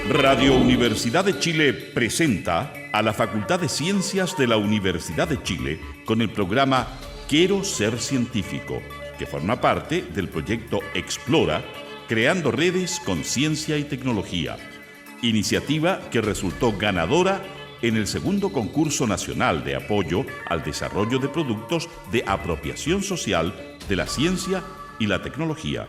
Radio Universidad de Chile presenta a la Facultad de Ciencias de la Universidad de Chile con el programa Quiero ser científico, que forma parte del proyecto Explora, creando redes con ciencia y tecnología, iniciativa que resultó ganadora en el segundo concurso nacional de apoyo al desarrollo de productos de apropiación social de la ciencia y la tecnología.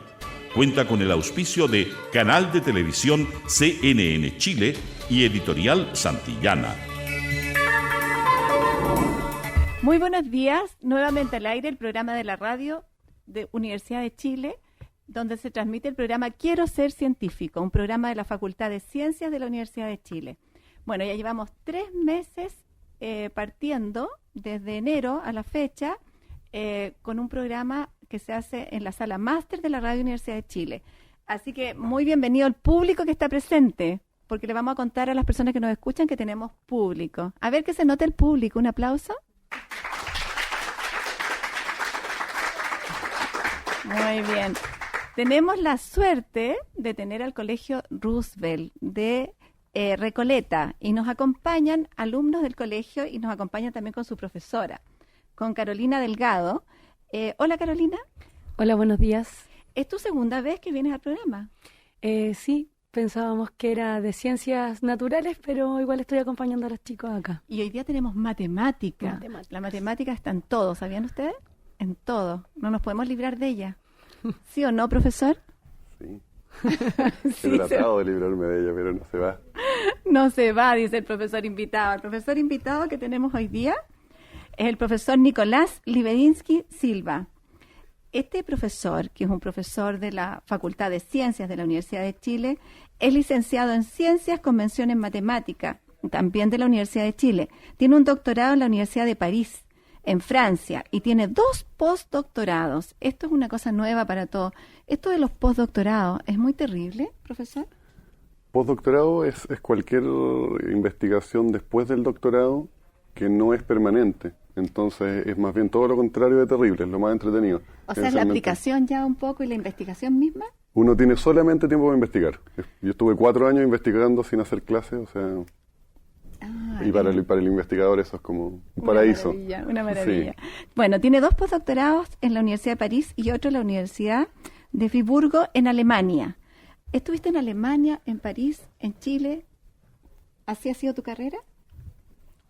Cuenta con el auspicio de Canal de Televisión CNN Chile y Editorial Santillana. Muy buenos días, nuevamente al aire el programa de la radio de Universidad de Chile, donde se transmite el programa Quiero ser científico, un programa de la Facultad de Ciencias de la Universidad de Chile. Bueno, ya llevamos 3 meses partiendo desde enero a la fecha con un programa que se hace en la sala máster de la Radio Universidad de Chile. Así que muy bienvenido al público que está presente, porque le vamos a contar a las personas que nos escuchan que tenemos público. A ver que se note el público. Un aplauso. Muy bien. Tenemos la suerte de tener al Colegio Roosevelt de Recoleta y nos acompañan alumnos del colegio y nos acompañan también con su profesora, con Carolina Delgado. Hola, Carolina. Hola, buenos días. ¿Es tu segunda vez que vienes al programa? Sí, pensábamos que era de ciencias naturales, pero igual estoy acompañando a los chicos acá. Y hoy día tenemos matemática. La matemática está en todo, ¿sabían ustedes? En todo. No nos podemos librar de ella. ¿Sí o no, profesor? Sí. Sí, He tratado de librarme de ella, pero no se va. No se va, dice el profesor invitado. El profesor invitado que tenemos hoy día es el profesor Nicolás Libedinsky Silva. Este profesor, que es un profesor de la Facultad de Ciencias de la Universidad de Chile, es licenciado en Ciencias con mención en Matemática, también de la Universidad de Chile. Tiene un doctorado en la Universidad de París, en Francia, y tiene 2 postdoctorados. Esto es una cosa nueva para todos. Esto de los postdoctorados, ¿es muy terrible, profesor? Postdoctorado es cualquier investigación después del doctorado que no es permanente. Entonces es más bien todo lo contrario de terrible, es lo más entretenido. O sea, es la aplicación ya un poco y la investigación misma. Uno tiene solamente tiempo para investigar. Yo estuve 4 años investigando sin hacer clases, o sea... y para el investigador eso es como un paraíso. Una maravilla. Sí. Bueno, tiene 2 postdoctorados en la Universidad de París y otro en la Universidad de Friburgo en Alemania. ¿Estuviste en Alemania, en París, en Chile? ¿Así ha sido tu carrera?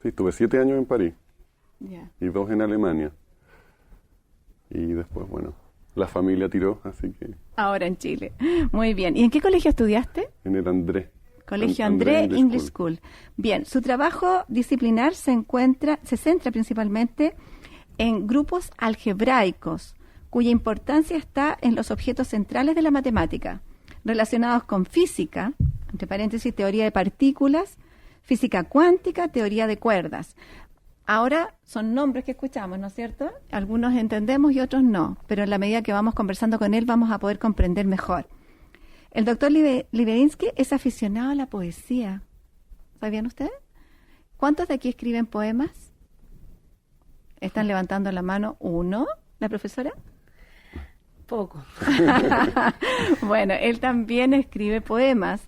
Sí, estuve 7 años en París. Yeah. Y 2 en Alemania. Y después, bueno, la familia tiró, así que... Ahora en Chile. Muy bien. ¿Y en qué colegio estudiaste? En el André. Colegio André English School. Bien, su trabajo disciplinar se centra principalmente en grupos algebraicos, cuya importancia está en los objetos centrales de la matemática, relacionados con física, entre paréntesis, teoría de partículas, física cuántica, teoría de cuerdas. Ahora son nombres que escuchamos, ¿no es cierto? Algunos entendemos y otros no, pero en la medida que vamos conversando con él vamos a poder comprender mejor. El doctor Libedinsky es aficionado a la poesía. ¿Sabían ustedes? ¿Cuántos de aquí escriben poemas? ¿Están levantando la mano? 1. ¿La profesora? Poco. Bueno, él también escribe poemas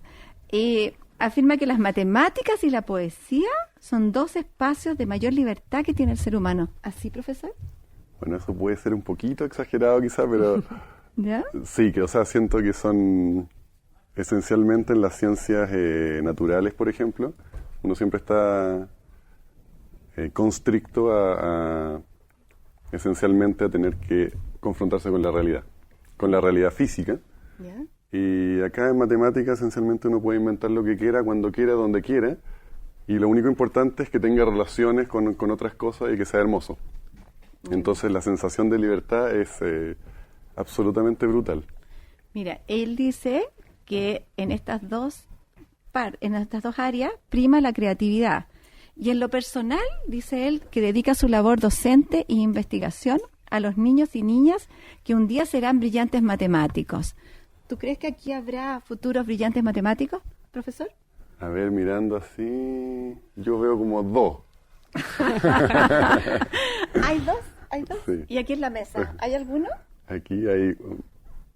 y afirma que las matemáticas y la poesía son 2 espacios de mayor libertad que tiene el ser humano. ¿Así, profesor? Bueno, eso puede ser un poquito exagerado quizá, pero... ¿Ya? Sí, que, o sea, siento que son esencialmente en las ciencias naturales, por ejemplo. Uno siempre está constricto esencialmente a tener que confrontarse con la realidad física. ¿Ya? Y acá en matemáticas esencialmente uno puede inventar lo que quiera, cuando quiera, donde quiera. Y lo único importante es que tenga relaciones con otras cosas y que sea hermoso. Entonces la sensación de libertad es... absolutamente brutal. Mira, él dice que en estas dos áreas prima la creatividad. Y en lo personal, dice él, que dedica su labor docente e investigación a los niños y niñas que un día serán brillantes matemáticos. ¿Tú crees que aquí habrá futuros brillantes matemáticos, profesor? A ver, mirando así, yo veo como 2. ¿Hay 2? ¿Hay 2? Sí. ¿Y aquí en la mesa? ¿Hay alguno? Aquí hay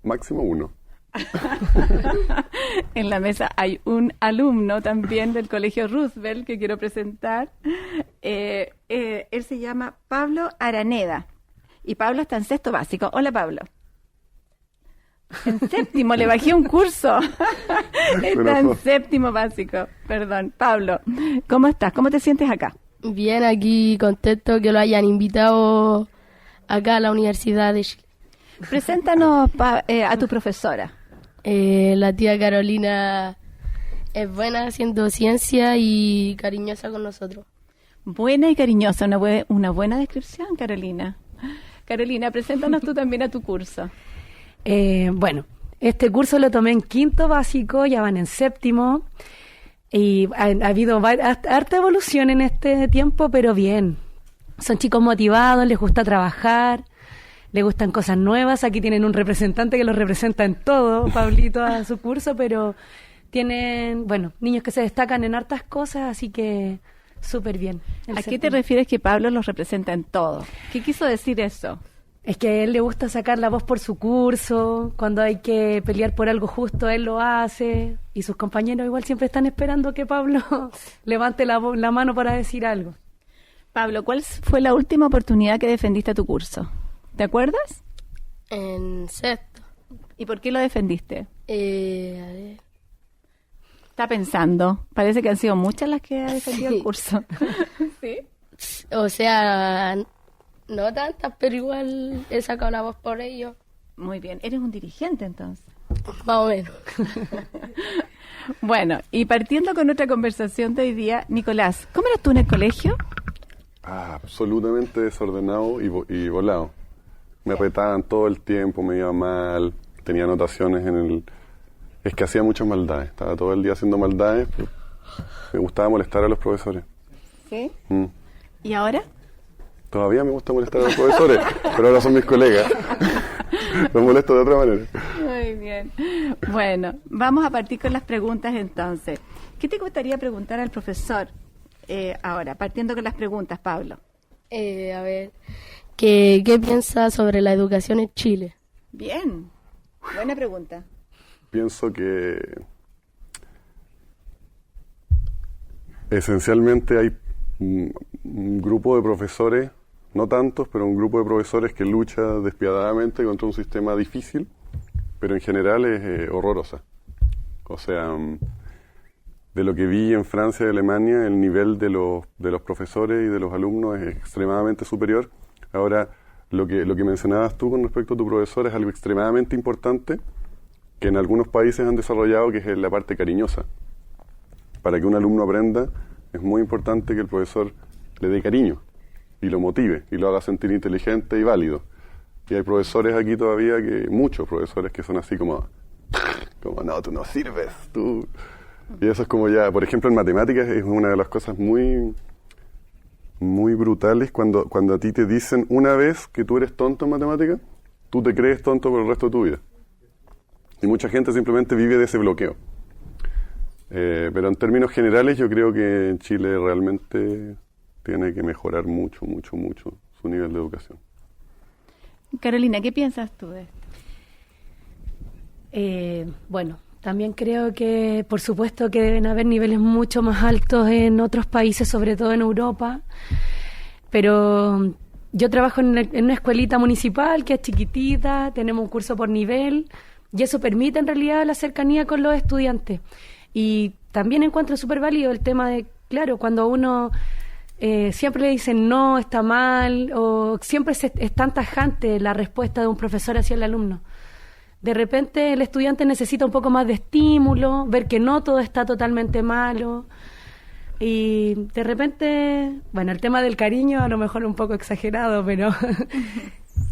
máximo 1. En la mesa hay un alumno también del Colegio Roosevelt que quiero presentar. Él se llama Pablo Araneda. Y Pablo está en sexto básico. Hola, Pablo. En séptimo, le bajé un curso. Está en séptimo básico. Perdón. Pablo, ¿cómo estás? ¿Cómo te sientes acá? Bien, aquí contento que lo hayan invitado acá a la Universidad de Chile. Preséntanos a tu profesora. La tía Carolina es buena haciendo ciencia y cariñosa con nosotros. Buena y cariñosa, una buena descripción, Carolina. Carolina, preséntanos tú también a tu curso. Bueno, este curso lo tomé en quinto básico, ya van en séptimo, y ha habido harta evolución en este tiempo, pero bien. Son chicos motivados, les gusta trabajar, les gustan cosas nuevas. Aquí tienen un representante que los representa en todo, Pablito, a su curso, pero tienen, bueno, niños que se destacan en hartas cosas, así que súper bien. ¿A qué te refieres que Pablo los representa en todo? ¿Qué quiso decir eso? Es que a él le gusta sacar la voz por su curso, cuando hay que pelear por algo justo, él lo hace, y sus compañeros igual siempre están esperando que Pablo levante la mano para decir algo. Pablo, ¿cuál fue la última oportunidad que defendiste a tu curso? ¿Te acuerdas? En sexto. ¿Y por qué lo defendiste? A ver. Está pensando. Parece que han sido muchas las que ha defendido el curso. ¿Sí? O sea, no tantas, pero igual he sacado la voz por ellos. Muy bien. ¿Eres un dirigente entonces? Más o menos. Bueno, y partiendo con nuestra conversación de hoy día, Nicolás, ¿cómo eras tú en el colegio? Absolutamente desordenado y volado. Me retaban todo el tiempo, me iba mal, tenía anotaciones Es que hacía muchas maldades, estaba todo el día haciendo maldades, pues, me gustaba molestar a los profesores. ¿Sí? ¿Y ahora? Todavía me gusta molestar a los profesores, pero ahora son mis colegas. Los molesto de otra manera. Muy bien. Bueno, vamos a partir con las preguntas entonces. ¿Qué te gustaría preguntar al profesor ahora, partiendo con las preguntas, Pablo? A ver, ¿qué piensa sobre la educación en Chile? Bien, buena pregunta. Pienso que esencialmente hay un grupo de profesores, no tantos, pero un grupo de profesores que lucha despiadadamente contra un sistema difícil, pero en general es horrorosa. O sea, de lo que vi en Francia y Alemania, el nivel de los profesores y de los alumnos es extremadamente superior. Ahora, lo que mencionabas tú con respecto a tu profesor es algo extremadamente importante que en algunos países han desarrollado, que es la parte cariñosa. Para que un alumno aprenda, es muy importante que el profesor le dé cariño y lo motive y lo haga sentir inteligente y válido. Y hay profesores aquí todavía, muchos profesores que son así como no, tú no sirves, tú... Y eso es como ya, por ejemplo, en matemáticas es una de las cosas muy, muy brutales cuando a ti te dicen una vez que tú eres tonto en matemáticas, tú te crees tonto por el resto de tu vida. Y mucha gente simplemente vive de ese bloqueo. Pero en términos generales yo creo que en Chile realmente tiene que mejorar mucho, mucho, mucho su nivel de educación. Carolina, ¿qué piensas tú de esto? Bueno, también creo que por supuesto que deben haber niveles mucho más altos en otros países, sobre todo en Europa, pero yo trabajo en una escuelita municipal que es chiquitita, tenemos un curso por nivel y eso permite en realidad la cercanía con los estudiantes. Y también encuentro súper válido el tema de, claro, cuando uno siempre le dicen no, está mal, o siempre es tan tajante la respuesta de un profesor hacia el alumno. De repente el estudiante necesita un poco más de estímulo, ver que no todo está totalmente malo. Y de repente, bueno, el tema del cariño a lo mejor un poco exagerado, pero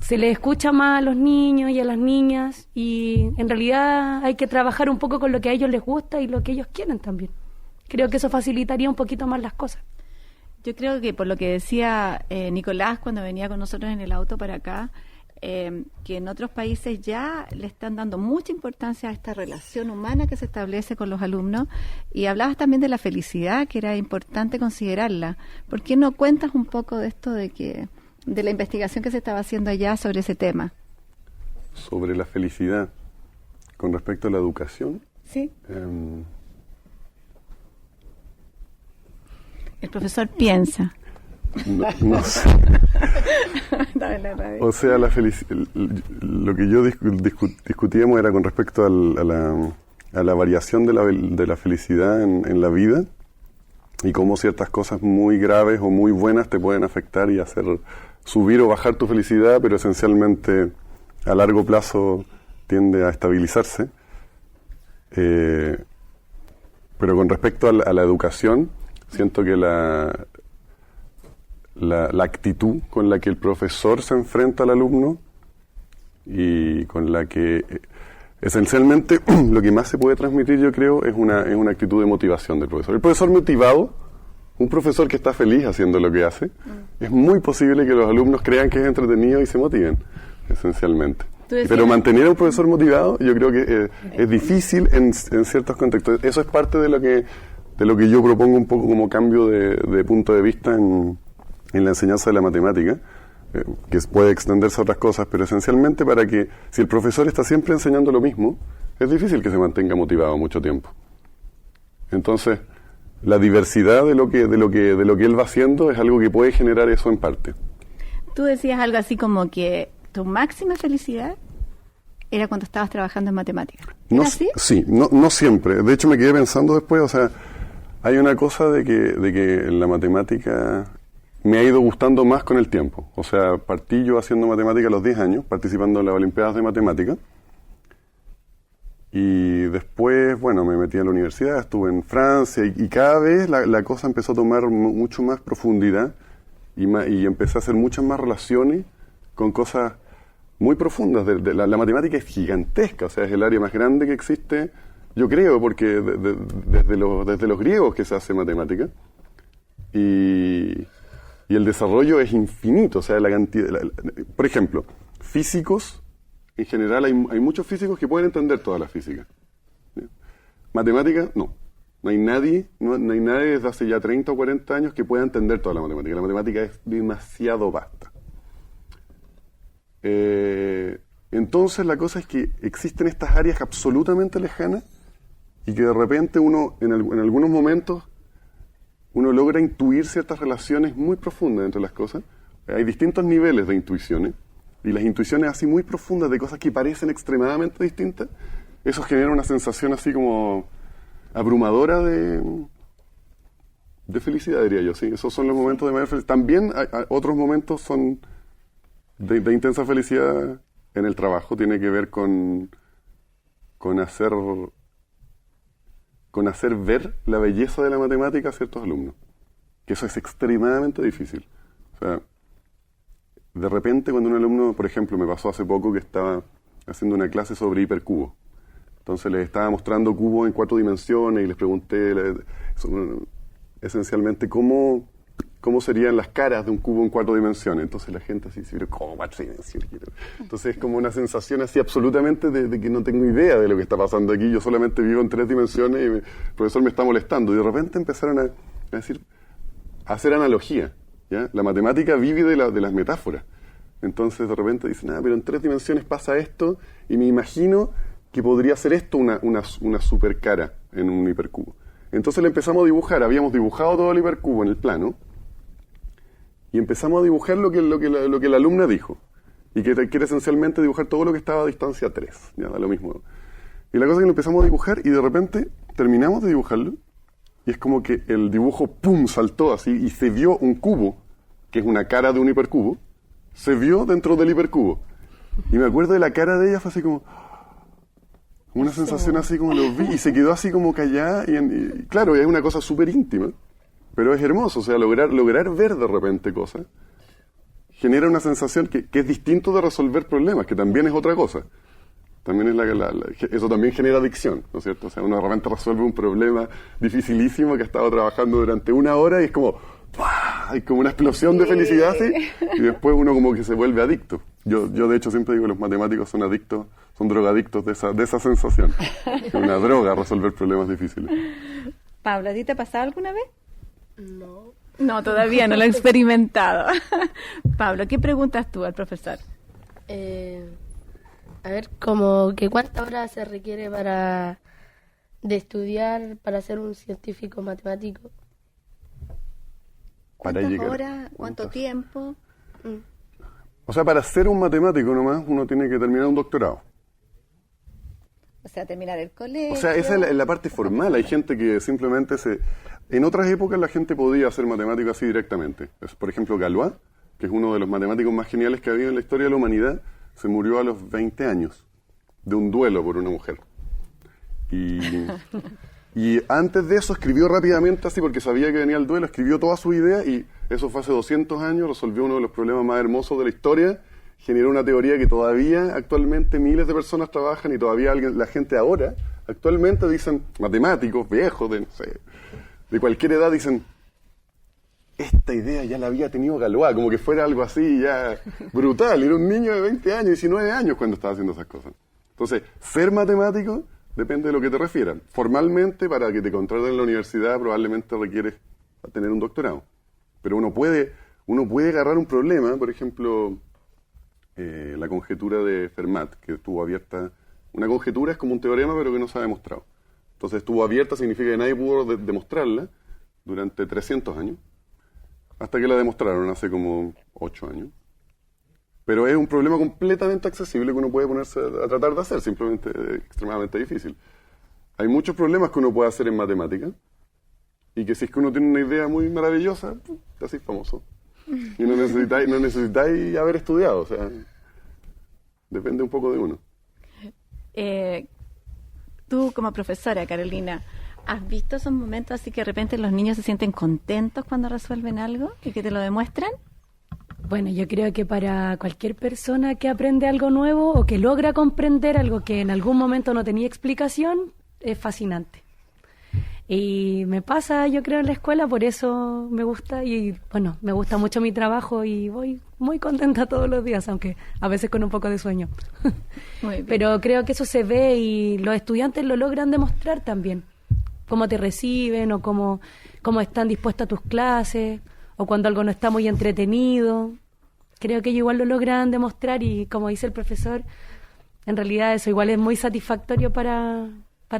se les escucha más a los niños y a las niñas y en realidad hay que trabajar un poco con lo que a ellos les gusta y lo que ellos quieren también. Creo que eso facilitaría un poquito más las cosas. Yo creo que por lo que decía Nicolás cuando venía con nosotros en el auto para acá, que en otros países ya le están dando mucha importancia a esta relación humana que se establece con los alumnos, y hablabas también de la felicidad, que era importante considerarla. ¿Por qué no cuentas un poco de esto de la investigación que se estaba haciendo allá sobre ese tema? Sobre la felicidad con respecto a la educación. Sí. El profesor piensa. No sé. O sea, lo que yo discutíamos era con respecto a la variación de la felicidad en la vida y cómo ciertas cosas muy graves o muy buenas te pueden afectar y hacer subir o bajar tu felicidad, pero esencialmente a largo plazo tiende a estabilizarse. Pero con respecto a la educación, siento que la actitud con la que el profesor se enfrenta al alumno y con la que esencialmente lo que más se puede transmitir, yo creo, es una actitud de motivación del profesor. El profesor motivado, un profesor que está feliz haciendo lo que hace, es muy posible que los alumnos crean que es entretenido y se motiven, esencialmente. Pero mantener a un profesor motivado, yo creo que es difícil en ciertos contextos. Eso es parte de lo que yo propongo un poco como cambio de punto de vista en la enseñanza de la matemática, que puede extenderse a otras cosas, pero esencialmente para que, si el profesor está siempre enseñando lo mismo, es difícil que se mantenga motivado mucho tiempo. Entonces, la diversidad de lo que él va haciendo es algo que puede generar eso en parte. Tú decías algo así como que tu máxima felicidad era cuando estabas trabajando en matemáticas. ¿Era así? Sí, no siempre. De hecho, me quedé pensando después, o sea, hay una cosa de que la matemática me ha ido gustando más con el tiempo. O sea, partí yo haciendo matemática a los 10 años, participando en las Olimpiadas de Matemática. Y después, bueno, me metí a la universidad, estuve en Francia y cada vez la cosa empezó a tomar mucho más profundidad y empecé a hacer muchas más relaciones con cosas muy profundas. La matemática es gigantesca, o sea, es el área más grande que existe, yo creo, porque desde los griegos que se hace matemática. Y el desarrollo es infinito, o sea, la cantidad... por ejemplo, físicos, en general hay muchos físicos que pueden entender toda la física. ¿Sí? Matemática, no. No hay nadie desde hace ya 30 o 40 años que pueda entender toda la matemática. La matemática es demasiado vasta. Entonces la cosa es que existen estas áreas absolutamente lejanas y que de repente uno, en algunos momentos, uno logra intuir ciertas relaciones muy profundas entre las cosas. Hay distintos niveles de intuiciones, y las intuiciones así muy profundas de cosas que parecen extremadamente distintas, eso genera una sensación así como abrumadora de felicidad, diría yo. ¿Sí? Esos son los momentos de mayor felicidad. También hay otros momentos son de intensa felicidad en el trabajo. Tiene que ver con hacer ver la belleza de la matemática a ciertos alumnos. Que eso es extremadamente difícil. O sea, de repente cuando un alumno, por ejemplo, me pasó hace poco que estaba haciendo una clase sobre hipercubos. Entonces les estaba mostrando cubos en 4 dimensiones y les pregunté esencialmente cómo serían las caras de un cubo en 4 dimensiones. Entonces la gente así, pero ¿cómo 4 dimensiones? Entonces es como una sensación así absolutamente de que no tengo idea de lo que está pasando aquí. Yo solamente vivo en 3 dimensiones y el profesor me está molestando. Y de repente empezaron a hacer analogía. ¿Ya? La matemática vive de las metáforas. Entonces de repente dicen, pero en 3 dimensiones pasa esto y me imagino que podría ser esto una super cara en un hipercubo. Entonces le empezamos a dibujar, habíamos dibujado todo el hipercubo en el plano y empezamos a dibujar lo que la alumna dijo y que era esencialmente dibujar todo lo que estaba a distancia 3, ya da lo mismo. Y la cosa es que lo empezamos a dibujar y de repente terminamos de dibujarlo y es como que el dibujo, ¡pum!, saltó así y se vio un cubo, que es una cara de un hipercubo, se vio dentro del hipercubo. Y me acuerdo de la cara de ella, fue así como una sensación así como lo vi, y se quedó así como callada, y claro, es una cosa súper íntima, pero es hermoso, o sea, lograr ver de repente cosas, genera una sensación que es distinto de resolver problemas, que también es otra cosa. También es eso también genera adicción, ¿no es cierto? O sea, uno de repente resuelve un problema dificilísimo que ha estado trabajando durante 1 hora y es como, ¡pah!, hay como una explosión de felicidad, ¿sí? Y después uno como que se vuelve adicto. Yo de hecho siempre digo que los matemáticos son adictos, son drogadictos de esa sensación. Es una droga resolver problemas difíciles. Pablo, ¿a ti te ha pasado alguna vez? No. No, todavía no lo he experimentado. Pablo, ¿qué preguntas tú al profesor? A ver, como que ¿cuántas horas se requiere para de estudiar para ser un científico matemático. ¿Cuántas horas? ¿Cuánto tiempo? O sea, para ser un matemático nomás uno tiene que terminar un doctorado. O sea, terminar el colegio. O sea, esa es la parte formal. Hay gente que simplemente En otras épocas la gente podía ser matemático así directamente. Por ejemplo, Galois, que es uno de los matemáticos más geniales que ha habido en la historia de la humanidad, se murió a los 20 años de un duelo por una mujer. Y antes de eso escribió rápidamente así porque sabía que venía el duelo, escribió toda su idea y eso fue hace 200 años, resolvió uno de los problemas más hermosos de la historia, generó una teoría que todavía actualmente miles de personas trabajan y todavía la gente ahora, actualmente dicen, matemáticos viejos de cualquier edad dicen, esta idea ya la había tenido Galois, como que fuera algo así ya brutal, era un niño de 20 años, 19 años cuando estaba haciendo esas cosas. Entonces, ser matemático depende de lo que te refieran. Formalmente, para que te contraten en la universidad, probablemente requieres tener un doctorado. Pero uno puede agarrar un problema, por ejemplo, la conjetura de Fermat, que estuvo abierta. Una conjetura es como un teorema, pero que no se ha demostrado. Entonces, estuvo abierta significa que nadie pudo demostrarla durante 300 años, hasta que la demostraron hace como 8 años. Pero es un problema completamente accesible que uno puede ponerse a tratar de hacer, simplemente extremadamente difícil. Hay muchos problemas que uno puede hacer en matemática y que si es que uno tiene una idea muy maravillosa, te haces famoso. Y no necesitáis haber estudiado, o sea, depende un poco de uno. Tú como profesora, Carolina, ¿has visto esos momentos así que de repente los niños se sienten contentos cuando resuelven algo y que te lo demuestran? Bueno, yo creo que para cualquier persona que aprende algo nuevo o que logra comprender algo que en algún momento no tenía explicación, es fascinante. Y me pasa, yo creo, en la escuela, por eso me gusta y, bueno, me gusta mucho mi trabajo y voy muy contenta todos los días, aunque a veces con un poco de sueño. Muy bien. Pero creo que eso se ve y los estudiantes lo logran demostrar también. Cómo te reciben o cómo están dispuestos a tus clases o cuando algo no está muy entretenido. Creo que ellos igual lo logran demostrar y, como dice el profesor, en realidad eso igual es muy satisfactorio para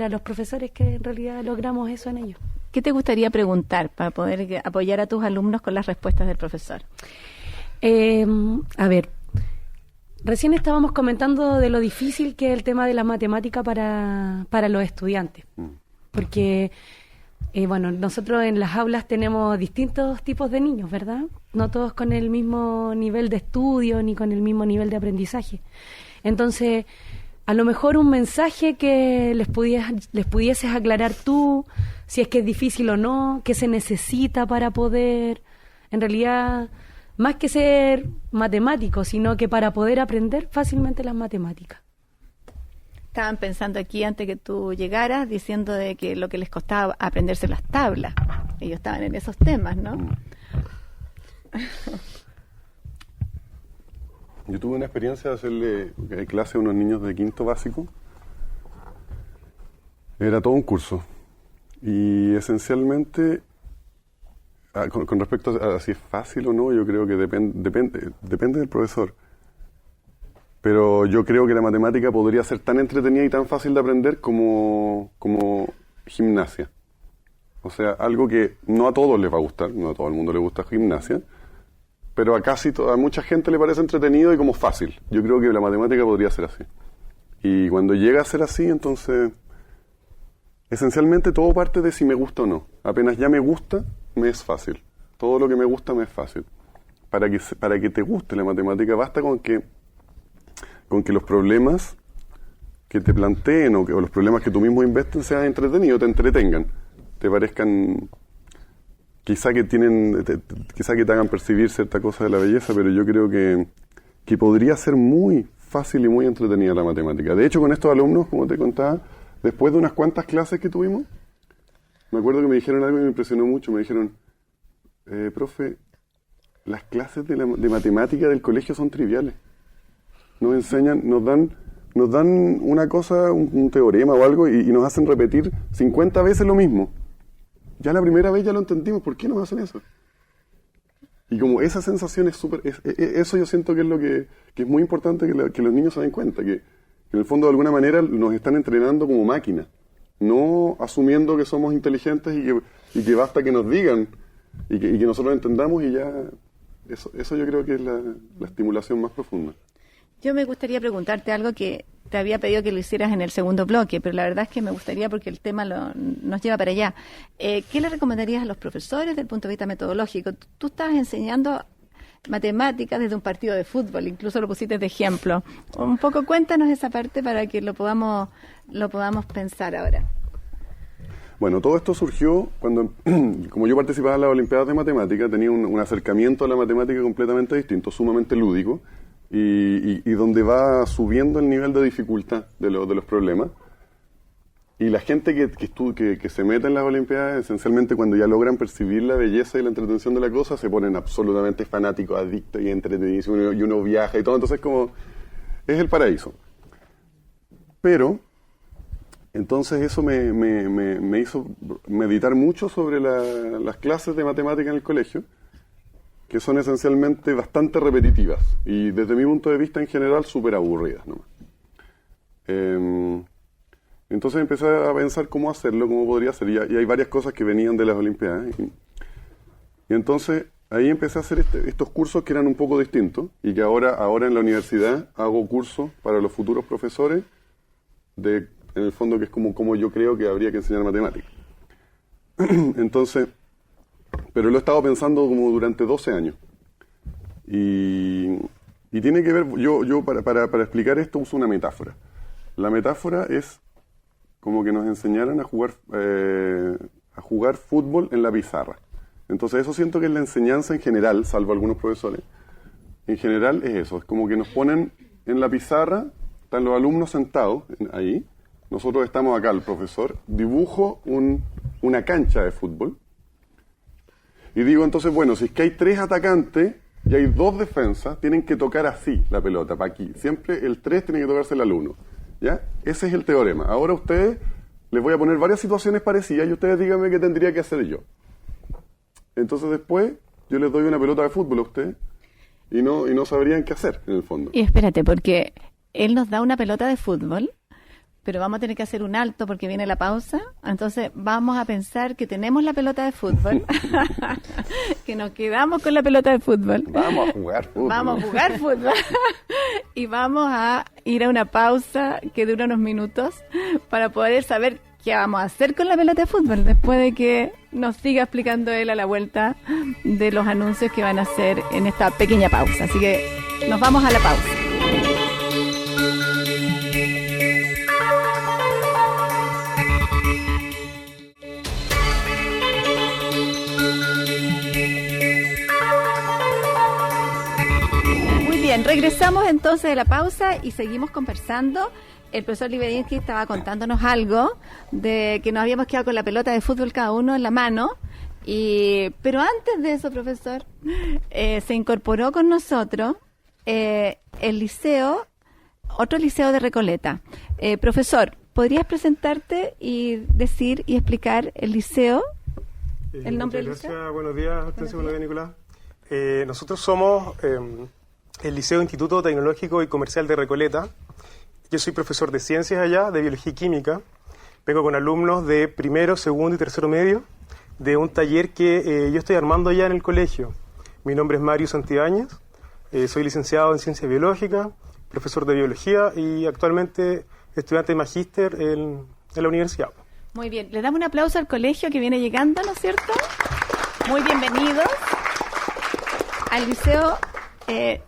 los profesores que en realidad logramos eso en ellos. ¿Qué te gustaría preguntar para poder apoyar a tus alumnos con las respuestas del profesor? A ver, recién estábamos comentando de lo difícil que es el tema de la matemática para los estudiantes. Porque, bueno, nosotros en las aulas tenemos distintos tipos de niños, ¿verdad? No todos con el mismo nivel de estudio ni con el mismo nivel de aprendizaje. Entonces, a lo mejor un mensaje que les pudieses aclarar tú, si es que es difícil o no, qué se necesita para poder, en realidad, más que ser matemático, sino que para poder aprender fácilmente las matemáticas. Estaban pensando aquí antes que tú llegaras, diciendo de que lo que les costaba aprenderse las tablas. Ellos estaban en esos temas, ¿no? Yo tuve una experiencia de hacerle clase a unos niños de quinto básico. Era todo un curso. Y esencialmente, con respecto a si es fácil o no, yo creo que depende del profesor. Pero yo creo que la matemática podría ser tan entretenida y tan fácil de aprender como gimnasia. O sea, algo que no a todos les va a gustar, no a todo el mundo le gusta gimnasia, pero a mucha gente le parece entretenido y como fácil. Yo creo que la matemática podría ser así. Y cuando llega a ser así, entonces, esencialmente todo parte de si me gusta o no. Apenas ya me gusta, me es fácil. Todo lo que me gusta me es fácil. Para que te guste la matemática, basta con que los problemas que te planteen o los problemas que tú mismo inventes sean entretenidos, te entretengan, te parezcan, quizá que te hagan percibir cierta cosa de la belleza, pero yo creo que podría ser muy fácil y muy entretenida la matemática. De hecho, con estos alumnos, como te contaba, después de unas cuantas clases que tuvimos, me acuerdo que me dijeron algo que me impresionó mucho, me dijeron, profe, las clases de matemática del colegio son triviales. Nos enseñan, nos dan una cosa, un teorema o algo y nos hacen repetir 50 veces lo mismo. Ya la primera vez ya lo entendimos, ¿por qué nos hacen eso? Y como esa sensación es súper, eso yo siento que es lo que es muy importante que los niños se den cuenta, que en el fondo de alguna manera nos están entrenando como máquinas. no asumiendo que somos inteligentes y que basta que nos digan y que nosotros entendamos y ya, eso yo creo que es la estimulación más profunda. Yo me gustaría preguntarte algo que te había pedido que lo hicieras en el segundo bloque, pero la verdad es que me gustaría porque el tema nos lleva para allá. ¿Qué le recomendarías a los profesores desde el punto de vista metodológico? Tú estás enseñando matemáticas desde un partido de fútbol, incluso lo pusiste de ejemplo. Un poco cuéntanos esa parte para que lo podamos pensar ahora. Bueno, todo esto surgió cuando, como yo participaba en las Olimpiadas de Matemática, tenía un acercamiento a la matemática completamente distinto, sumamente lúdico, y donde va subiendo el nivel de dificultad de los problemas. Y la gente que se mete en las Olimpiadas, esencialmente cuando ya logran percibir la belleza y la entretención de la cosa, se ponen absolutamente fanáticos, adictos y entretenidos, y uno viaja y todo, entonces como es el paraíso. Pero entonces eso me hizo meditar mucho sobre las clases de matemática en el colegio, que son esencialmente bastante repetitivas y desde mi punto de vista en general súper aburridas nomás. Entonces empecé a pensar cómo hacerlo, cómo podría hacer, y hay varias cosas que venían de las Olimpiadas. Y entonces ahí empecé a hacer estos cursos que eran un poco distintos y que ahora en la universidad hago cursos para los futuros profesores en el fondo que es como yo creo que habría que enseñar matemáticas. Entonces, pero lo he estado pensando como durante 12 años. Y tiene que ver, yo para explicar esto uso una metáfora. La metáfora es como que nos enseñaran a jugar fútbol en la pizarra. Entonces eso siento que es la enseñanza en general, salvo algunos profesores. En general es eso, es como que nos ponen en la pizarra, están los alumnos sentados ahí, nosotros estamos acá, el profesor, dibujo una cancha de fútbol y digo entonces, bueno, si es que hay 3 atacantes y hay 2 defensas, tienen que tocar así la pelota, para aquí. Siempre el 3 tiene que tocársela al 1. ¿Ya? Ese es el teorema. Ahora ustedes, les voy a poner varias situaciones parecidas y ustedes díganme qué tendría que hacer yo. Entonces después yo les doy una pelota de fútbol a ustedes y no sabrían qué hacer en el fondo. Y espérate, porque él nos da una pelota de fútbol, pero vamos a tener que hacer un alto porque viene la pausa. Entonces vamos a pensar que tenemos la pelota de fútbol, que nos quedamos con la pelota de fútbol. Vamos a jugar fútbol. Vamos a jugar fútbol. Y vamos a ir a una pausa que dura unos minutos para poder saber qué vamos a hacer con la pelota de fútbol después de que nos siga explicando él a la vuelta de los anuncios que van a hacer en esta pequeña pausa. Así que nos vamos a la pausa. Bien, regresamos entonces de la pausa y seguimos conversando. El profesor Libedinsky estaba contándonos algo de que nos habíamos quedado con la pelota de fútbol cada uno en la mano. Pero antes de eso, profesor, se incorporó con nosotros el liceo, otro liceo de Recoleta. Profesor, ¿podrías presentarte y decir y explicar el liceo? El nombre del liceo. Gracias, buenos días, Hortensia, buenos días, Nicolás. Nosotros somos el Liceo Instituto Tecnológico y Comercial de Recoleta. Yo soy profesor de ciencias allá, de biología y química. Vengo con alumnos de primero, segundo y tercero medio de un taller que yo estoy armando allá en el colegio. Mi nombre es Mario Santibáñez, soy licenciado en ciencia biológica, profesor de biología y actualmente estudiante de magíster en la universidad. Muy bien, le damos un aplauso al colegio que viene llegando, ¿no es cierto? Muy bienvenidos al Liceo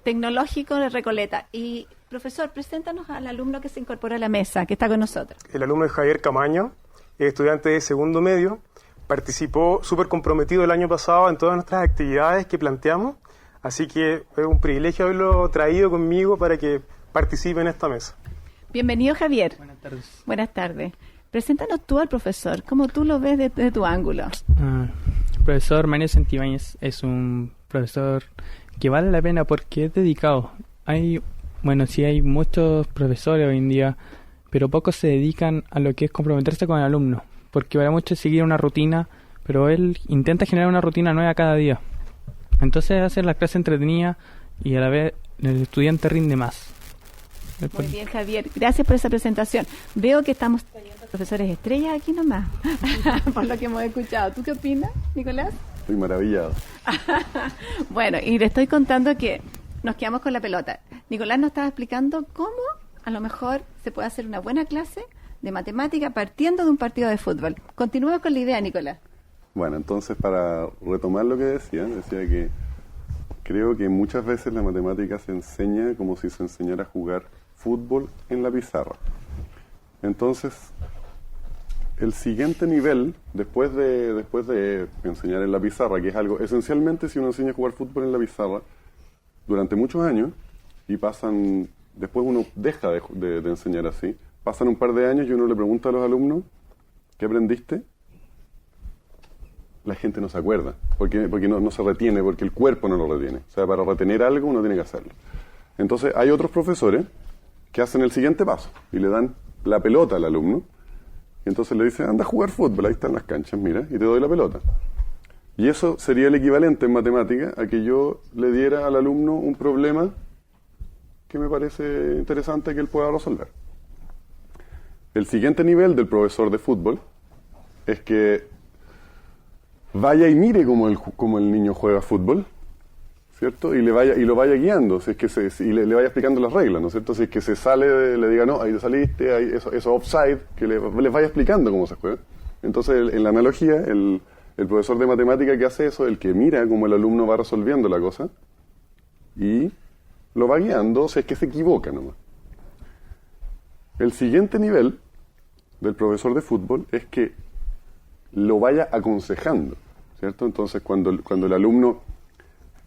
Tecnológico de Recoleta. Y profesor, preséntanos al alumno que se incorpora a la mesa, que está con nosotros. El alumno es Javier Camaño, estudiante de segundo medio, participó súper comprometido el año pasado en todas nuestras actividades que planteamos, así que es un privilegio haberlo traído conmigo para que participe en esta mesa. Bienvenido, Javier. Buenas tardes. Buenas tardes. Preséntanos tú al profesor, ¿cómo tú lo ves desde tu ángulo? El profesor Mario Santibáñez es un profesor que vale la pena porque es dedicado. Hay muchos profesores hoy en día, pero pocos se dedican a lo que es comprometerse con el alumno, porque para muchos es seguir una rutina, pero él intenta generar una rutina nueva cada día. Entonces hace la clase entretenida y a la vez el estudiante rinde más. Muy bien, Javier. Gracias por esa presentación. Veo que estamos teniendo profesores estrellas aquí nomás, por lo que hemos escuchado. ¿Tú qué opinas, Nicolás? Estoy maravillado. Bueno, y le estoy contando que nos quedamos con la pelota. Nicolás nos estaba explicando cómo a lo mejor se puede hacer una buena clase de matemática partiendo de un partido de fútbol. Continuemos con la idea, Nicolás. Bueno, entonces para retomar lo que decía que creo que muchas veces la matemática se enseña como si se enseñara a jugar fútbol en la pizarra. Entonces, el siguiente nivel, después de enseñar en la pizarra, que es algo, esencialmente si uno enseña a jugar fútbol en la pizarra durante muchos años, y después uno deja de enseñar así, pasan un par de años y uno le pregunta a los alumnos, ¿qué aprendiste? La gente no se acuerda, porque no se retiene, porque el cuerpo no lo retiene. O sea, para retener algo uno tiene que hacerlo. Entonces, hay otros profesores que hacen el siguiente paso y le dan la pelota al alumno, y entonces le dicen, anda a jugar fútbol, ahí están las canchas, mira, y te doy la pelota. Y eso sería el equivalente en matemática a que yo le diera al alumno un problema que me parece interesante que él pueda resolver. El siguiente nivel del profesor de fútbol es que vaya y mire cómo el niño juega fútbol, ¿cierto? Y lo vaya guiando, si es que y le vaya explicando las reglas, ¿no es cierto? Si es que se sale, le diga, no, ahí te saliste, eso offside, que les vaya explicando cómo se juega. Entonces, en la analogía, el profesor de matemática que hace eso, el que mira cómo el alumno va resolviendo la cosa y lo va guiando, si es que se equivoca nomás. El siguiente nivel del profesor de fútbol es que lo vaya aconsejando, ¿cierto? Entonces, cuando el alumno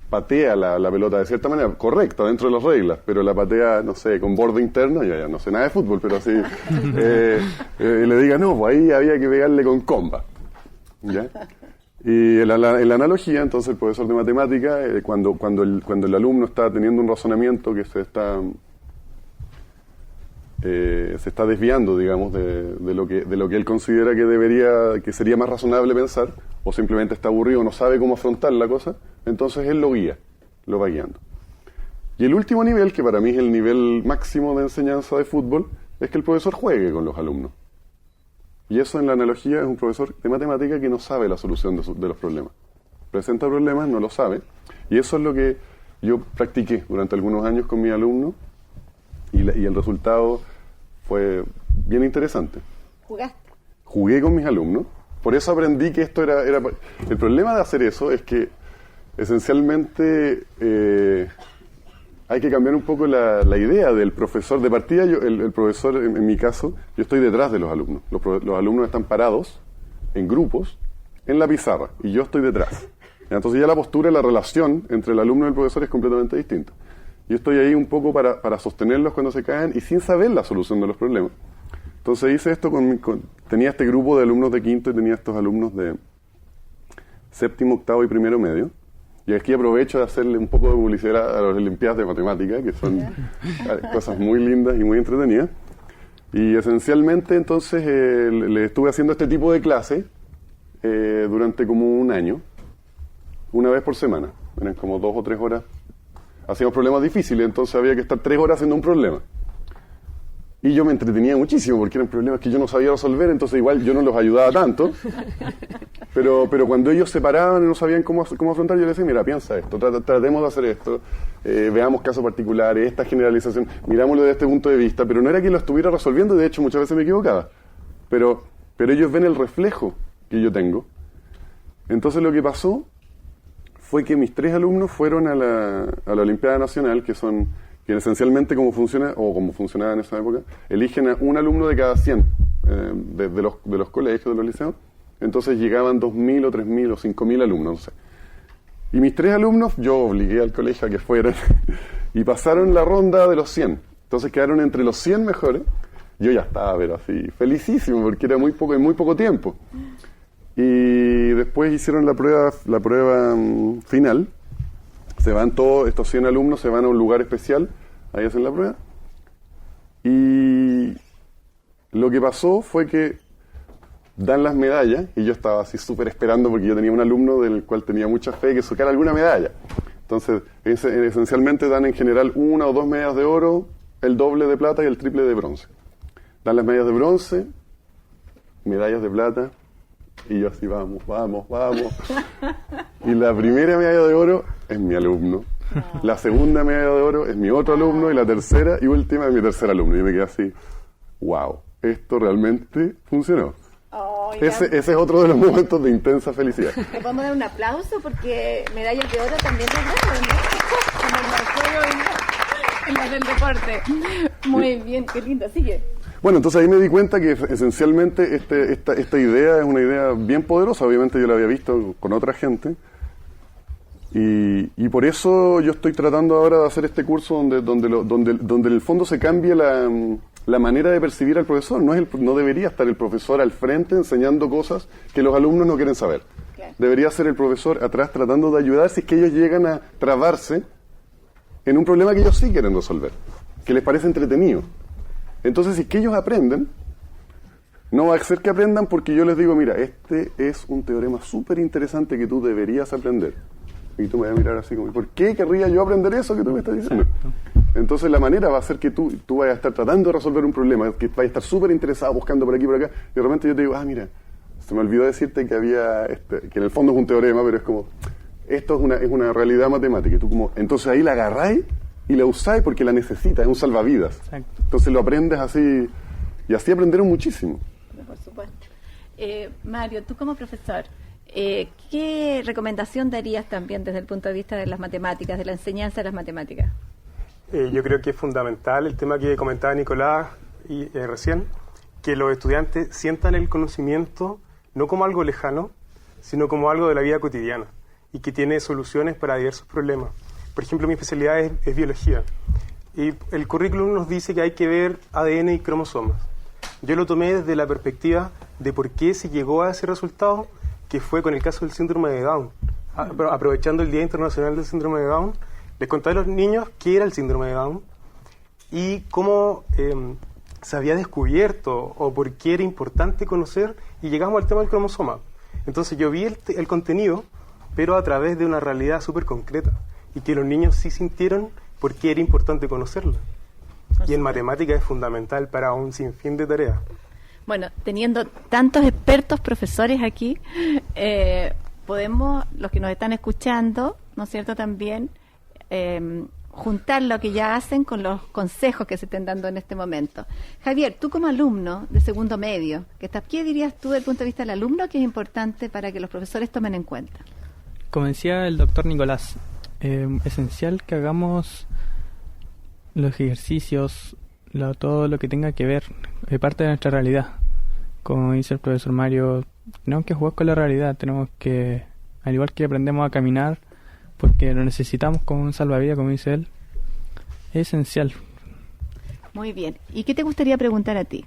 patea la pelota de cierta manera, correcta, dentro de las reglas, pero la patea, no sé, con borde interno, ya no sé nada de fútbol, pero así, le diga, no, pues ahí había que pegarle con comba, ¿ya? Y en la analogía, entonces, el profesor de matemática, cuando el alumno está teniendo un razonamiento que se está desviando, digamos, de lo que él considera que sería más razonable pensar, o simplemente está aburrido, no sabe cómo afrontar la cosa, entonces él lo va guiando. Y el último nivel, que para mí es el nivel máximo de enseñanza de fútbol, es que el profesor juegue con los alumnos. Y eso en la analogía es un profesor de matemática que no sabe la solución de los problemas. Presenta problemas, no lo sabe, y eso es lo que yo practiqué durante algunos años con mis alumnos, y el resultado fue bien interesante. ¿Jugaste? Jugué con mis alumnos, por eso aprendí que esto era... El problema de hacer eso es que esencialmente hay que cambiar un poco la idea del profesor. De partida, el profesor, en mi caso, yo estoy detrás de los alumnos. Los alumnos están parados en grupos en la pizarra y yo estoy detrás. Entonces ya la postura y la relación entre el alumno y el profesor es completamente distinta. Yo estoy ahí un poco para sostenerlos cuando se caen y sin saber la solución de los problemas. Entonces hice esto tenía este grupo de alumnos de quinto y tenía estos alumnos de séptimo, octavo y primero medio. Y aquí aprovecho de hacerle un poco de publicidad a las Olimpiadas de Matemática, que son cosas muy lindas y muy entretenidas. Y esencialmente entonces le estuve haciendo este tipo de clase durante como un año, una vez por semana. Eran como 2 o 3 horas. Hacíamos problemas difíciles, entonces había que estar 3 horas haciendo un problema. Y yo me entretenía muchísimo porque eran problemas que yo no sabía resolver, entonces igual yo no los ayudaba tanto. Pero cuando ellos se paraban y no sabían cómo afrontar, yo les decía, mira, piensa esto, tratemos de hacer esto, veamos casos particulares, esta generalización, mirámoslo desde este punto de vista, pero no era que lo estuviera resolviendo, de hecho muchas veces me equivocaba. Pero ellos ven el reflejo que yo tengo. Entonces lo que pasó fue que mis 3 alumnos fueron a la Olimpiada Nacional, que esencialmente como funcionaba en esa época, eligen a un alumno de cada 100 de los colegios, de los liceos. Entonces llegaban 2.000 o 3.000 o 5.000 alumnos, no sé. Y mis 3 alumnos, yo obligué al colegio a que fueran y pasaron la ronda de los 100. Entonces quedaron entre los 100 mejores. Yo ya estaba, pero así, felicísimo, porque era en muy poco tiempo. Y después hicieron la prueba final. Se van todos, estos 100 alumnos se van a un lugar especial, ahí hacen la prueba. Y lo que pasó fue que dan las medallas, y yo estaba así súper esperando porque yo tenía un alumno del cual tenía mucha fe que sacara alguna medalla. Entonces, esencialmente dan en general 1 o 2 medallas de oro el doble de plata y el triple de bronce. Dan las medallas de bronce, medallas de plata, y yo así, vamos. Y la primera medalla de oro es mi alumno. La segunda medalla de oro es mi otro alumno, y la tercera y última es mi tercer alumno. Y yo me quedé así, wow, esto realmente funcionó. Ese es otro de los momentos de intensa felicidad. Le podemos dar un aplauso porque medallas de oro también lograron, ¿no? Como el juego en las del deporte. Muy bien, qué lindo, sigue. Bueno, entonces ahí me di cuenta que esencialmente esta idea es una idea bien poderosa. Obviamente yo la había visto con otra gente. Y por eso yo estoy tratando ahora de hacer este curso donde en el fondo se cambie la manera de percibir al profesor. No debería estar el profesor al frente enseñando cosas que los alumnos no quieren saber. Claro. Debería ser el profesor atrás tratando de ayudar si es que ellos llegan a trabarse en un problema que ellos sí quieren resolver, que les parece entretenido. Entonces, si es que ellos aprenden, no va a ser que aprendan porque yo les digo, mira, este es un teorema súper interesante que tú deberías aprender. Y tú me vas a mirar así como, ¿por qué querría yo aprender eso que tú me estás diciendo? Entonces la manera va a ser que tú vayas a estar tratando de resolver un problema, que vayas a estar súper interesado buscando por aquí y por acá, y de repente yo te digo, mira, se me olvidó decirte que había, que en el fondo es un teorema, pero es como, esto es una realidad matemática. Y tú como, entonces ahí la agarráis y la usáis porque la necesitas, es un salvavidas. Exacto. Entonces lo aprendes así, y así aprendieron muchísimo. Por supuesto. Mario, tú como profesor, ¿qué recomendación darías también desde el punto de vista de las matemáticas, de la enseñanza de las matemáticas? Yo creo que es fundamental el tema que comentaba Nicolás recién, que los estudiantes sientan el conocimiento no como algo lejano, sino como algo de la vida cotidiana y que tiene soluciones para diversos problemas. Por ejemplo, mi especialidad es biología y el currículum nos dice que hay que ver ADN y cromosomas. Yo lo tomé desde la perspectiva de por qué se llegó a ese resultado, que fue con el caso del síndrome de Down. Aprovechando el Día Internacional del Síndrome de Down, les conté a los niños qué era el síndrome de Down y cómo se había descubierto o por qué era importante conocer, y llegamos al tema del cromosoma. Entonces yo vi el contenido, pero a través de una realidad súper concreta, y que los niños sí sintieron por qué era importante conocerla. Y en matemática es fundamental para un sinfín de tareas. Bueno, teniendo tantos expertos profesores aquí, podemos, los que nos están escuchando, ¿no es cierto?, también juntar lo que ya hacen con los consejos que se estén dando en este momento. Javier, tú como alumno de segundo medio, ¿qué dirías tú desde el punto de vista del alumno que es importante para que los profesores tomen en cuenta? Como decía el doctor Nicolás, esencial que hagamos los ejercicios, todo lo que tenga que ver, es parte de nuestra realidad. Como dice el profesor Mario, tenemos que jugar con la realidad, tenemos que, al igual que aprendemos a caminar, porque lo necesitamos como un salvavidas, como dice él, es esencial. Muy bien. ¿Y qué te gustaría preguntar a ti?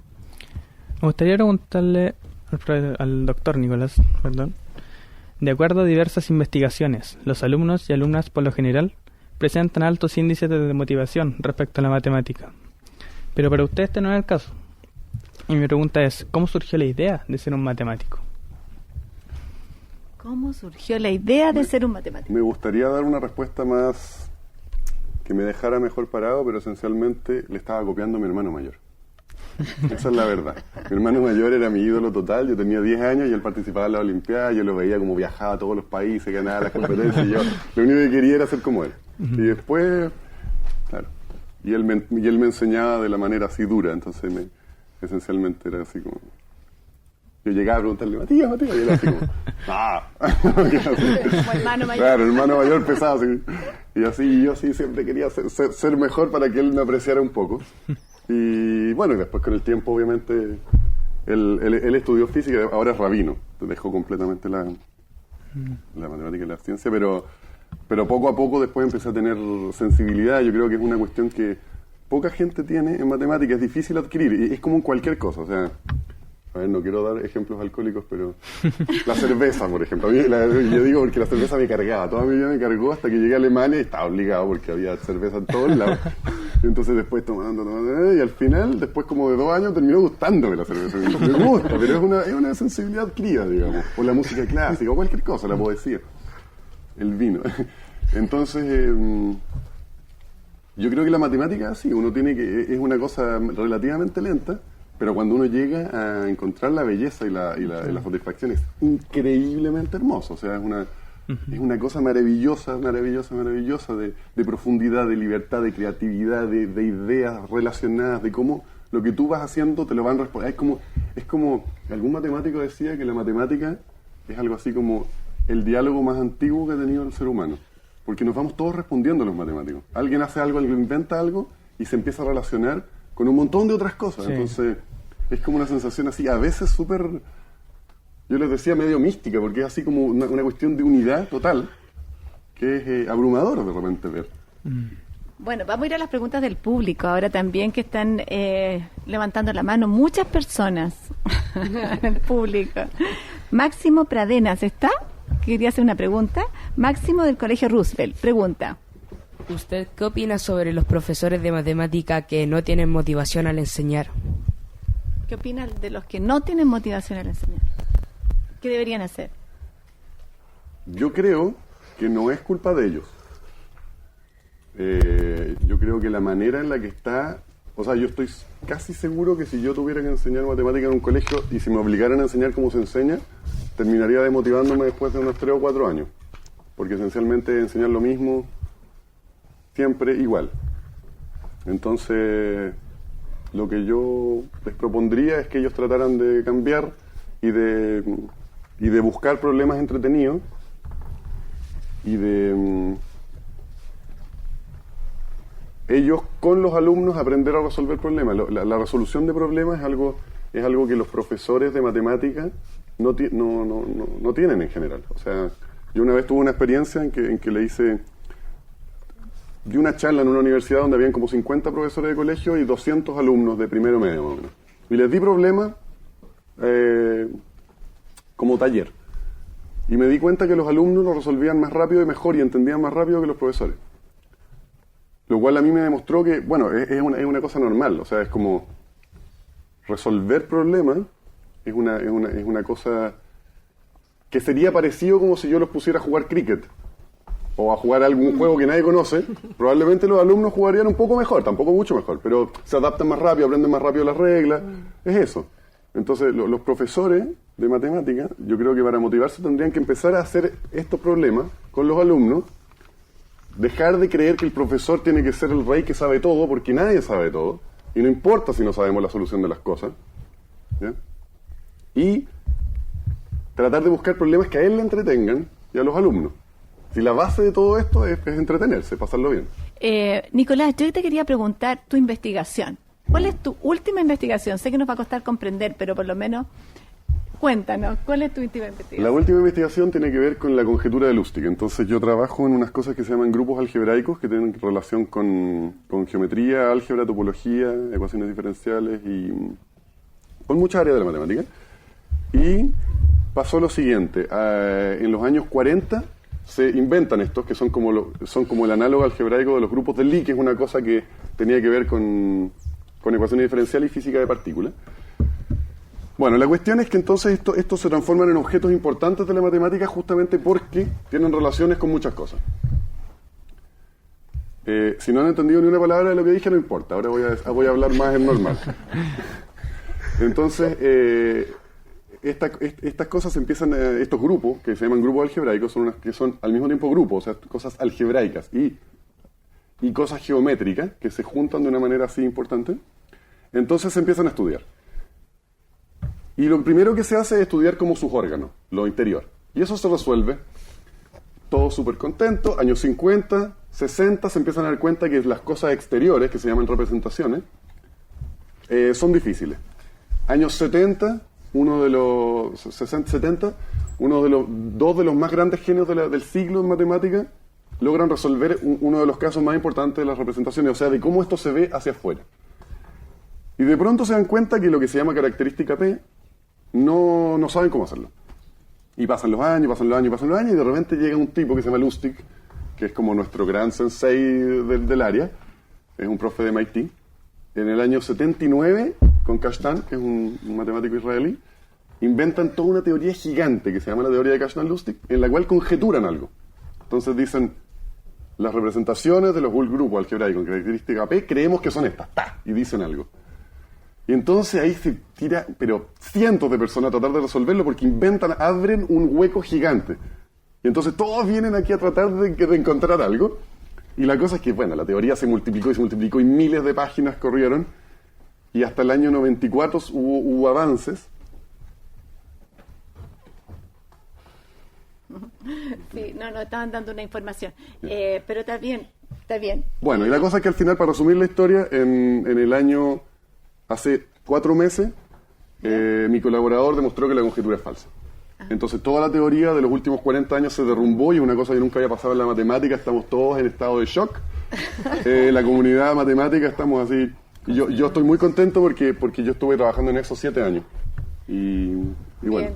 Me gustaría preguntarle al doctor Nicolás, de acuerdo a diversas investigaciones, los alumnos y alumnas por lo general presentan altos índices de motivación respecto a la matemática. Pero para usted este no es el caso. Y mi pregunta es, ¿cómo surgió la idea de ser un matemático? ¿Cómo surgió la idea de ser un matemático? Me gustaría dar una respuesta más que me dejara mejor parado, pero esencialmente le estaba copiando a mi hermano mayor. Esa es la verdad. Mi hermano mayor era mi ídolo total. Yo tenía 10 años y él participaba en las Olimpiadas. Yo lo veía como viajaba a todos los países, ganaba las competencias. Y yo lo único que quería era ser como él. Y después, claro, y él me enseñaba de la manera así dura. Entonces, esencialmente era así como... Yo llegaba a preguntarle, Matías, y él así como, como hermano mayor. Claro, hermano mayor pesado, así. Y yo así siempre quería ser mejor para que él me apreciara un poco. Y bueno, después con el tiempo, obviamente, él estudió física, ahora es rabino, dejó completamente la matemática y la ciencia, pero poco a poco después empecé a tener sensibilidad. Yo creo que es una cuestión que poca gente tiene en matemática, es difícil adquirir, y es como en cualquier cosa, o sea... A ver, no quiero dar ejemplos alcohólicos, pero la cerveza, por ejemplo. Yo digo porque la cerveza me cargaba. Toda mi vida me cargó hasta que llegué a Alemania y estaba obligado porque había cerveza en todos lados. Entonces después tomando, y al final, después como de 2 años, terminó gustándome la cerveza. Me gusta, pero es una sensibilidad adquirida, digamos. O la música clásica, o cualquier cosa, la poesía. El vino. Entonces, Yo creo que la matemática, sí, uno tiene que, es una cosa relativamente lenta, pero cuando uno llega a encontrar la belleza y la satisfacción es increíblemente hermoso. O sea, es una cosa maravillosa de profundidad, de libertad, de creatividad, de ideas relacionadas, de cómo lo que tú vas haciendo te lo van respondiendo. Es como algún matemático decía que la matemática es algo así como el diálogo más antiguo que ha tenido el ser humano. Porque nos vamos todos respondiendo los matemáticos. Alguien hace algo, alguien inventa algo y se empieza a relacionar con un montón de otras cosas. Sí. Entonces, es como una sensación así, a veces súper, yo les decía medio mística, porque es así como una cuestión de unidad total, que es abrumador de repente ver. Bueno, vamos a ir a las preguntas del público ahora también, que están levantando la mano muchas personas en el público. Máximo Pradenas, ¿está? Quería hacer una pregunta. Máximo del Colegio Roosevelt, pregunta. ¿Usted qué opina sobre los profesores de matemática que no tienen motivación al enseñar? ¿Qué opina de los que no tienen motivación al enseñar? ¿Qué deberían hacer? Yo creo que no es culpa de ellos. Yo creo que la manera en la que está... O sea, yo estoy casi seguro que si yo tuviera que enseñar matemática en un colegio y si me obligaran a enseñar cómo se enseña, terminaría desmotivándome después de unos 3 o 4 años. Porque esencialmente enseñar lo mismo, siempre igual. Entonces, lo que yo les propondría es que ellos trataran de cambiar y de buscar problemas entretenidos y de... ellos con los alumnos aprender a resolver problemas. La resolución de problemas es algo que los profesores de matemática no tienen en general. O sea, yo una vez tuve una experiencia en que di una charla en una universidad donde habían como 50 profesores de colegio y 200 alumnos de primero medio, más o menos. Y les di problemas como taller. Y me di cuenta que los alumnos lo resolvían más rápido y mejor y entendían más rápido que los profesores. Lo cual a mí me demostró que, bueno, es una cosa normal. O sea, es como resolver problemas es una cosa que sería parecido como si yo los pusiera a jugar cricket o a jugar algún juego que nadie conoce. Probablemente los alumnos jugarían un poco mejor, tampoco mucho mejor, pero se adaptan más rápido, aprenden más rápido las reglas. Es eso. Entonces, los profesores de matemática, yo creo que para motivarse tendrían que empezar a hacer estos problemas con los alumnos. Dejar de creer que el profesor tiene que ser el rey que sabe todo, porque nadie sabe todo, y no importa si no sabemos la solución de las cosas. ¿Ya? Y tratar de buscar problemas que a él le entretengan y a los alumnos. Si la base de todo esto es entretenerse, pasarlo bien. Nicolás, yo te quería preguntar tu investigación. ¿Cuál es tu última investigación? Sé que nos va a costar comprender, pero por lo menos... Cuéntanos, ¿cuál es tu última investigación? La última investigación tiene que ver con la conjetura de Lustig. Entonces yo trabajo en unas cosas que se llaman grupos algebraicos que tienen relación con geometría, álgebra, topología, ecuaciones diferenciales y con muchas áreas de la matemática. Y pasó lo siguiente, en los años 40 se inventan estos que son como el análogo algebraico de los grupos de Lie, que es una cosa que tenía que ver con ecuaciones diferenciales y física de partículas. Bueno, la cuestión es que entonces estos se transforman en objetos importantes de la matemática justamente porque tienen relaciones con muchas cosas. Si no han entendido ni una palabra de lo que dije, no importa. Ahora voy a hablar más en normal. Entonces, estas cosas empiezan, estos grupos, que se llaman grupos algebraicos, son unas que son al mismo tiempo grupos, o sea, cosas algebraicas y cosas geométricas que se juntan de una manera así importante. Entonces se empiezan a estudiar. Y lo primero que se hace es estudiar como sus órganos, lo interior. Y eso se resuelve, todos súper contentos. Años 50, 60 se empiezan a dar cuenta que las cosas exteriores, que se llaman representaciones, son difíciles. Años 70, dos de los más grandes genios del siglo en matemática logran resolver uno de los casos más importantes de las representaciones, o sea, de cómo esto se ve hacia afuera. Y de pronto se dan cuenta que lo que se llama característica P no saben cómo hacerlo. Y pasan los años, y de repente llega un tipo que se llama Lustig, que es como nuestro gran sensei del área, es un profe de MIT. En el año 79, con Kashtan, que es un matemático israelí, inventan toda una teoría gigante que se llama la teoría de Kashtan-Lustig, en la cual conjeturan algo. Entonces dicen, las representaciones de los grupos algebraicos con característica P creemos que son estas, y dicen algo. Y entonces ahí se tira, pero cientos de personas a tratar de resolverlo porque abren un hueco gigante. Y entonces todos vienen aquí a tratar de encontrar algo. Y la cosa es que, bueno, la teoría se multiplicó y miles de páginas corrieron. Y hasta el año 94 hubo avances. Sí, no, estaban dando una información. Pero está bien. Bueno, y la cosa es que al final, para resumir la historia, en el año, hace 4 meses, mi colaborador demostró que la conjetura es falsa. Entonces toda la teoría de los últimos 40 años se derrumbó y es una cosa que nunca había pasado en la matemática. Estamos todos en estado de shock. La comunidad matemática estamos así. Yo estoy muy contento porque yo estuve trabajando en eso 7 años. Y bueno.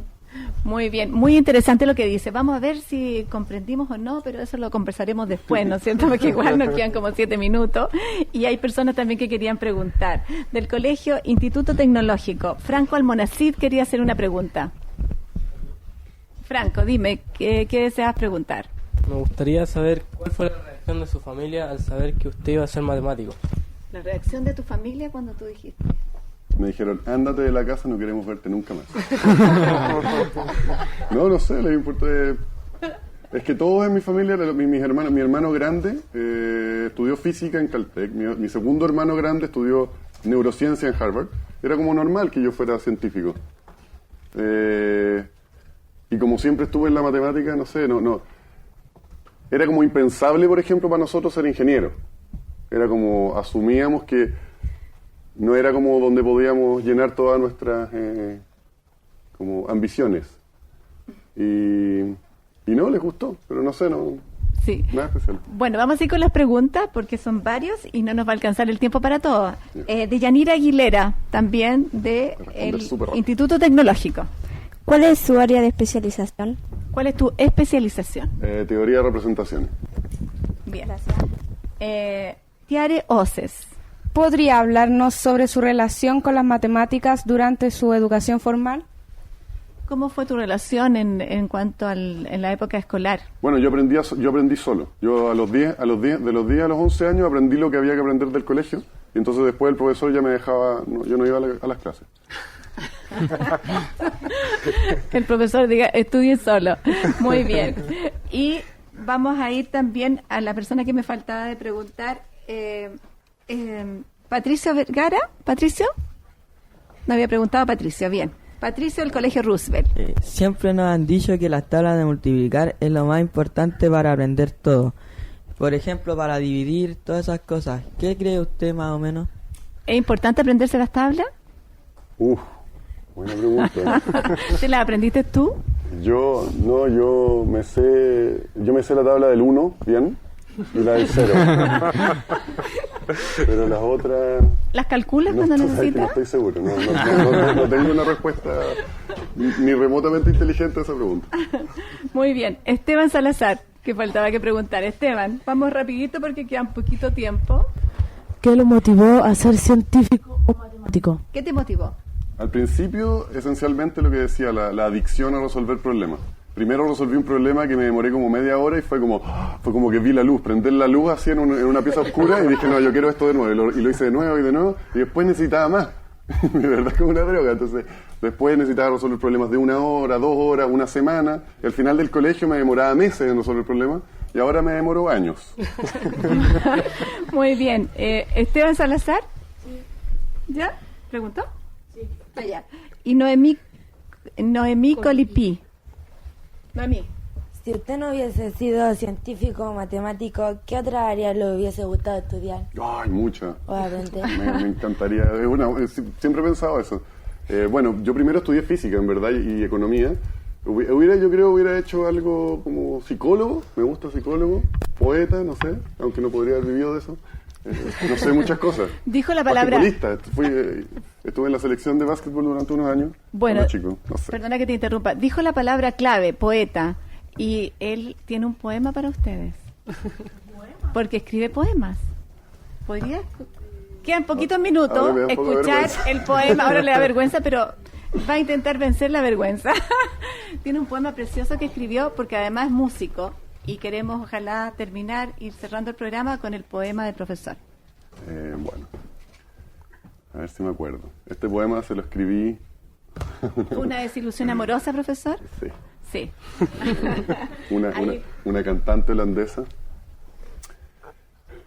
Muy bien, muy interesante lo que dice. Vamos a ver si comprendimos o no, pero eso lo conversaremos después, ¿no es cierto? Porque igual nos quedan como 7 minutos. Y hay personas también que querían preguntar. Del Colegio Instituto Tecnológico, Franco Almonacid quería hacer una pregunta. Franco, dime, ¿qué deseas preguntar? Me gustaría saber cuál fue la reacción de su familia al saber que usted iba a ser matemático. ¿La reacción de tu familia cuando tú dijiste? Me dijeron, ándate de la casa, no queremos verte nunca más. No sé, les importa. Es que todos en mi familia, mis hermanos, mi hermano grande estudió física en Caltech, mi segundo hermano grande estudió neurociencia en Harvard. Era como normal que yo fuera científico. Y como siempre estuve en la matemática, no sé, no. Era como impensable, por ejemplo, para nosotros ser ingeniero. Era como, asumíamos que no era como donde podíamos llenar todas nuestras como ambiciones. Y no, les gustó, pero no sé, sí. Nada especial. Bueno, vamos a ir con las preguntas porque son varios y no nos va a alcanzar el tiempo para todo. De Yanira Aguilera, también del Instituto Tecnológico. ¿Cuál es su área de especialización? ¿Cuál es tu especialización? Teoría de representaciones. Bien. Gracias. Tiare Oces. ¿Podría hablarnos sobre su relación con las matemáticas durante su educación formal? ¿Cómo fue tu relación en cuanto en la época escolar? Bueno, yo aprendí solo. Yo de los 10 a los 11 años aprendí lo que había que aprender del colegio y entonces después el profesor ya me dejaba, yo no iba a las clases. El profesor diga, estudie solo. Muy bien. Y vamos a ir también a la persona que me faltaba de preguntar. Patricio Vergara. ¿Patricio? No había preguntado a Patricio. Bien. Patricio del Colegio Roosevelt. Siempre nos han dicho que las tablas de multiplicar es lo más importante para aprender todo. Por ejemplo, para dividir, todas esas cosas. ¿Qué cree usted más o menos? ¿Es importante aprenderse las tablas? Buena pregunta. ¿Te las aprendiste tú? Yo me sé la tabla del 1, bien, y la del 0. Pero las otras... ¿Las calculas cuando necesitas? No estoy seguro, no tengo una respuesta ni remotamente inteligente a esa pregunta. Muy bien. Esteban Salazar, que faltaba que preguntar. Esteban, vamos rapidito porque queda un poquito tiempo. ¿Qué lo motivó a ser científico o matemático? ¿Qué te motivó? Al principio, esencialmente lo que decía, la adicción a resolver problemas. Primero resolví un problema que me demoré como media hora y fue como que vi la luz, prender la luz así en una pieza oscura y dije, no, yo quiero esto de nuevo. Y lo hice de nuevo y después necesitaba más. De verdad, como una droga. Entonces, después necesitaba resolver problemas de 1 hora, 2 horas, una semana. Y al final del colegio me demoraba meses en resolver problemas y ahora me demoro años. Muy bien. ¿Esteban Salazar? Sí. ¿Ya? ¿Preguntó? Sí. Allá. Y Noemí Colipí. Noemí. Si usted no hubiese sido científico o matemático, ¿qué otra área le hubiese gustado estudiar? Ay, muchas. Obviamente. Me encantaría. Siempre he pensado eso. Bueno, yo primero estudié física, en verdad, y economía. Yo creo que hubiera hecho algo como psicólogo. Me gusta psicólogo. Poeta, no sé. Aunque no podría haber vivido de eso. No sé, muchas cosas. Dijo la palabra... Estuve en la selección de básquetbol durante unos años. Bueno, chico, no sé. Perdona que te interrumpa. Dijo la palabra clave, poeta. Y él tiene un poema para ustedes. Porque escribe poemas. ¿Podría? Quedan poquitos minutos escuchar el poema. Ahora le da vergüenza, pero va a intentar vencer la vergüenza. Tiene un poema precioso que escribió porque además es músico. y queremos ojalá terminar, ir cerrando el programa con el poema del profesor. Bueno, a ver si me acuerdo. Este poema se lo escribí... ¿Una desilusión amorosa, profesor? Sí. Sí. una cantante holandesa.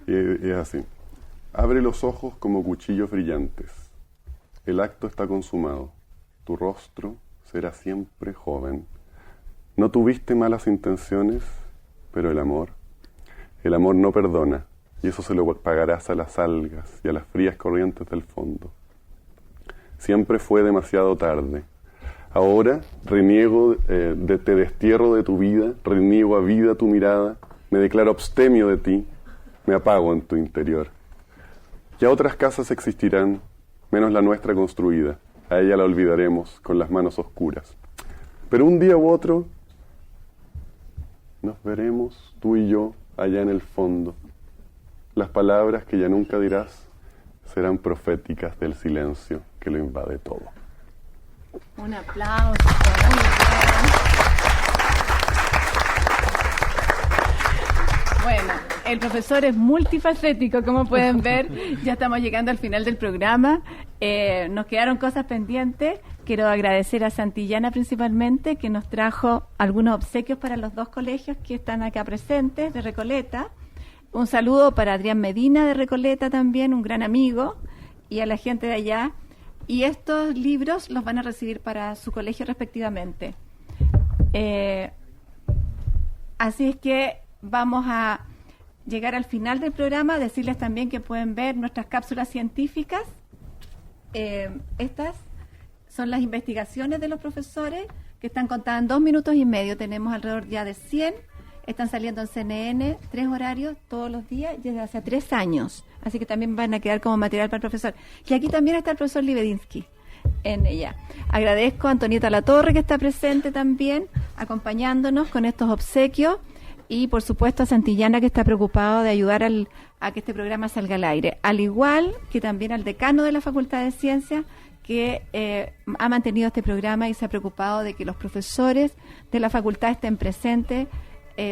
Y es así. Abre los ojos como cuchillos brillantes. El acto está consumado. Tu rostro será siempre joven. No tuviste malas intenciones, pero el amor no perdona. Y eso se lo pagarás a las algas y a las frías corrientes del fondo. Siempre fue demasiado tarde. Ahora reniego, te destierro de tu vida, reniego a vida tu mirada, me declaro abstemio de ti, me apago en tu interior. Ya otras casas existirán, menos la nuestra construida. A ella la olvidaremos con las manos oscuras. Pero un día u otro nos veremos, tú y yo, allá en el fondo. Las palabras que ya nunca dirás serán proféticas del silencio que lo invade todo. Un aplauso. Bueno, el profesor es multifacético, como pueden ver. Ya estamos llegando al final del programa. Nos quedaron cosas pendientes. Quiero agradecer a Santillana principalmente, que nos trajo algunos obsequios para los 2 colegios que están acá presentes de Recoleta. Un saludo para Adrián Medina de Recoleta también, un gran amigo, y a la gente de allá. Y estos libros los van a recibir para su colegio respectivamente. Así es que vamos a llegar al final del programa, decirles también que pueden ver nuestras cápsulas científicas. Estas son las investigaciones de los profesores que están contadas en 2 minutos y medio. Tenemos alrededor ya de 100. Están saliendo en CNN 3 horarios todos los días desde hace 3 años. Así que también van a quedar como material para el profesor. Y aquí también está el profesor Libedinsky en ella. Agradezco a Antonieta Latorre, que está presente también, acompañándonos con estos obsequios. Y por supuesto a Santillana, que está preocupado de ayudar a que este programa salga al aire. Al igual que también al decano de la Facultad de Ciencias, que ha mantenido este programa y se ha preocupado de que los profesores de la facultad estén presentes,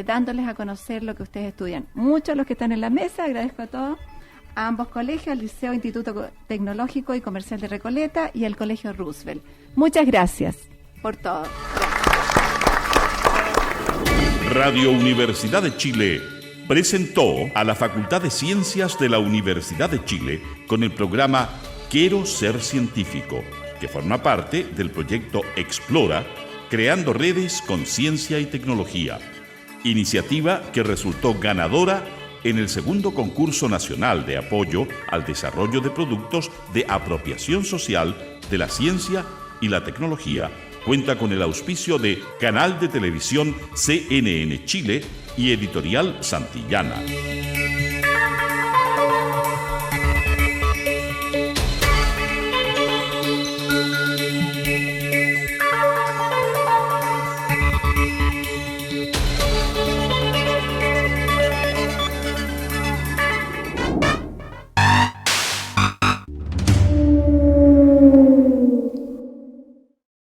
dándoles a conocer lo que ustedes estudian. Muchos los que están en la mesa, agradezco a todos, a ambos colegios, al Liceo Instituto Tecnológico y Comercial de Recoleta y al Colegio Roosevelt. Muchas gracias por todo. Radio Universidad de Chile presentó a la Facultad de Ciencias de la Universidad de Chile con el programa Quiero ser científico, que forma parte del proyecto Explora, creando redes con ciencia y tecnología. Iniciativa que resultó ganadora en el 2º concurso nacional de apoyo al desarrollo de productos de apropiación social de la ciencia y la tecnología. Cuenta con el auspicio de Canal de Televisión CNN Chile y Editorial Santillana.